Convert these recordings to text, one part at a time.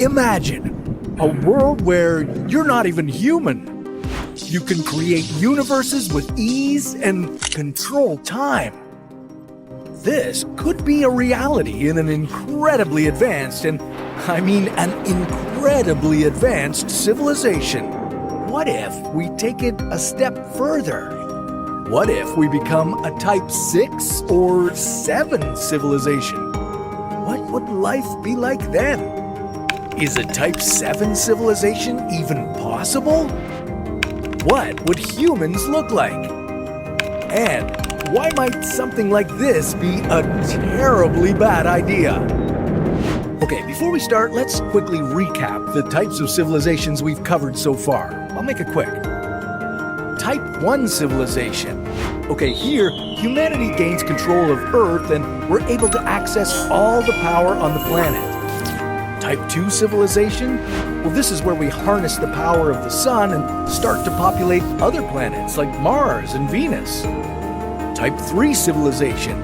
Imagine a world where you're not even human. You can create universes with ease and control time. This could be a reality in an incredibly advanced, and I mean an incredibly advanced civilization. What if we take it a step further? What if we become a Type 6 or 7 civilization? What would life be like then? Is a Type 7 civilization even possible? What would humans look like? And why might something like this be a terribly bad idea? Okay, before we start, let's quickly recap the types of civilizations we've covered so far. I'll make it quick. Type 1 civilization. Okay, here, humanity gains control of Earth and we're able to access all the power on the planet. Type 2 civilization? Well, this is where we harness the power of the sun and start to populate other planets like Mars and Venus. Type 3 civilization.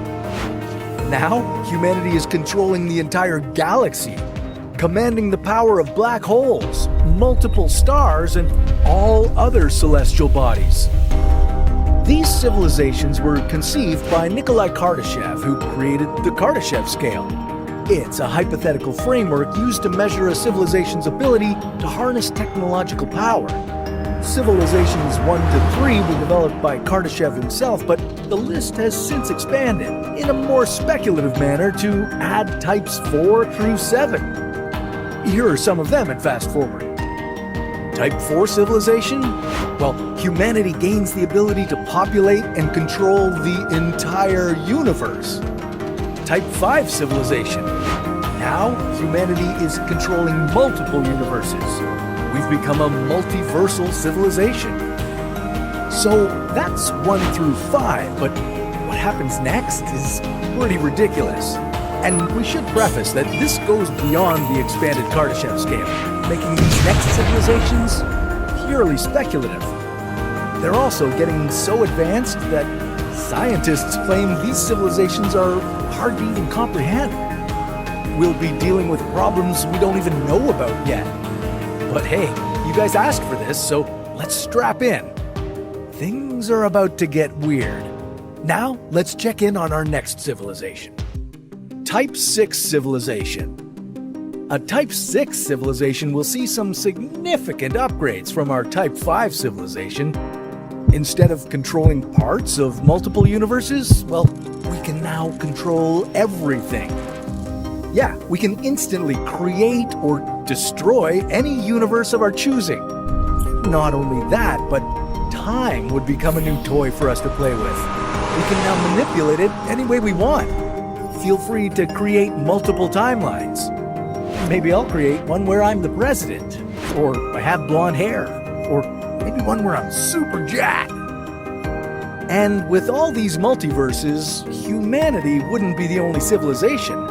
Now, humanity is controlling the entire galaxy, commanding the power of black holes, multiple stars, and all other celestial bodies. These civilizations were conceived by Nikolai Kardashev, who created the Kardashev scale. It's a hypothetical framework used to measure a civilization's ability to harness technological power. Civilizations 1 to 3 were developed by Kardashev himself, but the list has since expanded in a more speculative manner to add types 4 through 7. Here are some of them in Fast Forward. Type 4 civilization? Well, humanity gains the ability to populate and control the entire universe. Type 5 civilization. Now, humanity is controlling multiple universes. We've become a multiversal civilization. So that's 1 through 5, but what happens next is pretty ridiculous. And we should preface that this goes beyond the expanded Kardashev scale, making these next civilizations purely speculative. They're also getting so advanced that scientists claim these civilizations are hard to even comprehend. We'll be dealing with problems we don't even know about yet. But hey, you guys asked for this, so let's strap in. Things are about to get weird. Now, let's check in on our next civilization. Type 6 civilization. A Type 6 civilization will see some significant upgrades from our Type 5 civilization. Instead of controlling parts of multiple universes, well, we can now control everything. Yeah, we can instantly create or destroy any universe of our choosing. Not only that, but time would become a new toy for us to play with. We can now manipulate it any way we want. Feel free to create multiple timelines. Maybe I'll create one where I'm the president, or I have blonde hair, or maybe one where I'm super jacked. And with all these multiverses, humanity wouldn't be the only civilization.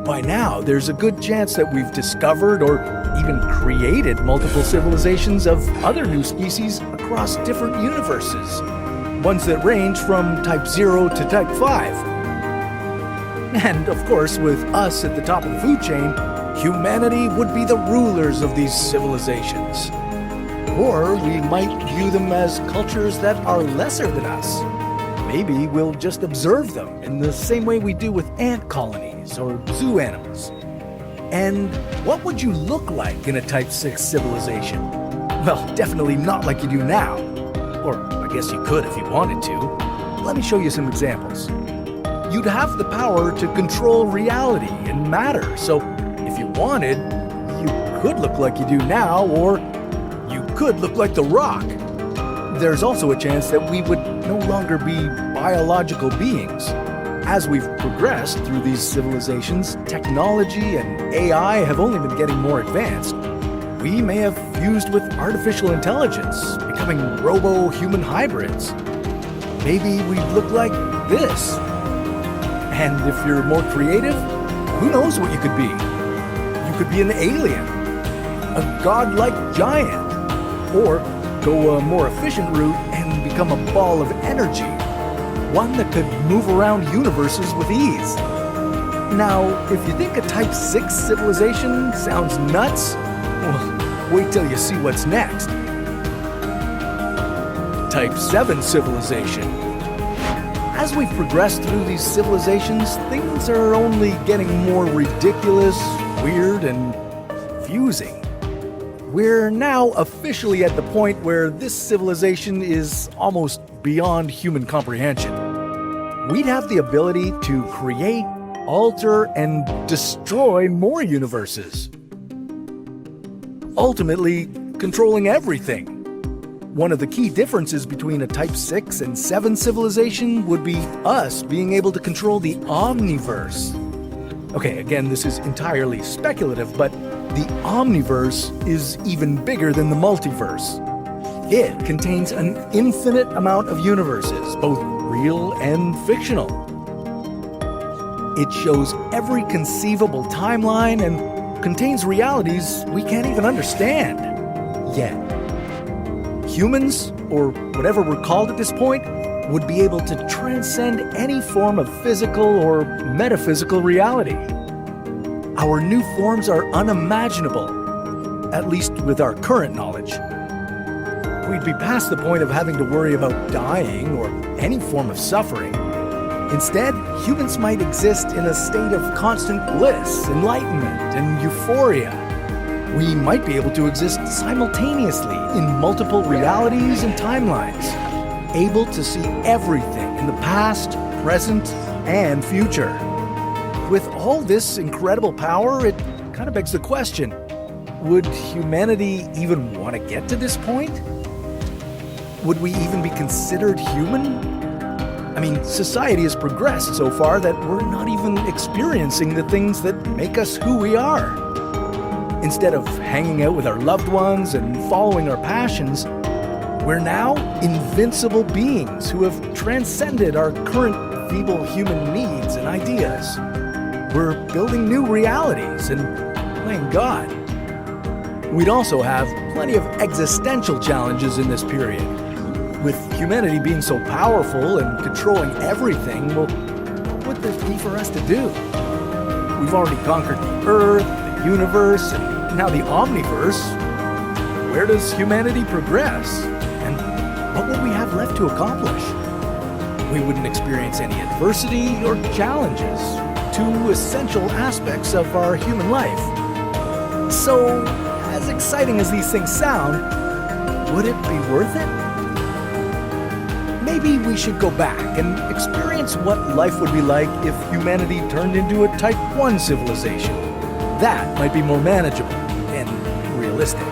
By now, there's a good chance that we've discovered or even created multiple civilizations of other new species across different universes. Ones that range from Type 0 to Type 5. And of course, with us at the top of the food chain, humanity would be the rulers of these civilizations. Or we might view them as cultures that are lesser than us. Maybe we'll just observe them in the same way we do with ant colonies or zoo animals. And what would you look like in a Type 6 civilization? Well, definitely not like you do now. Or I guess you could if you wanted to. Let me show you some examples. You'd have the power to control reality and matter, so if you wanted, you could look like you do now, or you could look like The Rock. There's also a chance that we would no longer be biological beings. As we've progressed through these civilizations, technology and AI have only been getting more advanced. We may have fused with artificial intelligence, becoming robo-human hybrids. Maybe we'd look like this. And if you're more creative, who knows what you could be? You could be an alien, a godlike giant, or go a more efficient route and become a ball of energy, one that could move around universes with ease. Now, if you think a Type 6 civilization sounds nuts, well, wait till you see what's next. Type 7 civilization. As we've progressed through these civilizations, things are only getting more ridiculous, weird, and confusing. We're now officially at the point where this civilization is almost beyond human comprehension. We'd have the ability to create, alter, and destroy more universes. Ultimately, controlling everything. One of the key differences between a Type 6 and 7 civilization would be us being able to control the Omniverse. Okay, again, this is entirely speculative, but the Omniverse is even bigger than the multiverse. It contains an infinite amount of universes, both real and fictional. It shows every conceivable timeline and contains realities we can't even understand yet. Humans, or whatever we're called at this point, would be able to transcend any form of physical or metaphysical reality. Our new forms are unimaginable, at least with our current knowledge. We'd be past the point of having to worry about dying or any form of suffering. Instead, humans might exist in a state of constant bliss, enlightenment, and euphoria. We might be able to exist simultaneously in multiple realities and timelines, able to see everything in the past, present, and future. With all this incredible power, it kind of begs the question, would humanity even want to get to this point? Would we even be considered human? I mean, society has progressed so far that we're not even experiencing the things that make us who we are. Instead of hanging out with our loved ones and following our passions, we're now invincible beings who have transcended our current feeble human needs and ideas. We're building new realities and playing God. We'd also have plenty of existential challenges in this period. With humanity being so powerful and controlling everything, well, what would there be for us to do? We've already conquered the Earth, the universe, and now the Omniverse. Where does humanity progress? And what will we have left to accomplish? We wouldn't experience any adversity or challenges, two essential aspects of our human life. So, as exciting as these things sound, would it be worth it? Maybe we should go back and experience what life would be like if humanity turned into a Type 1 civilization. That might be more manageable and realistic.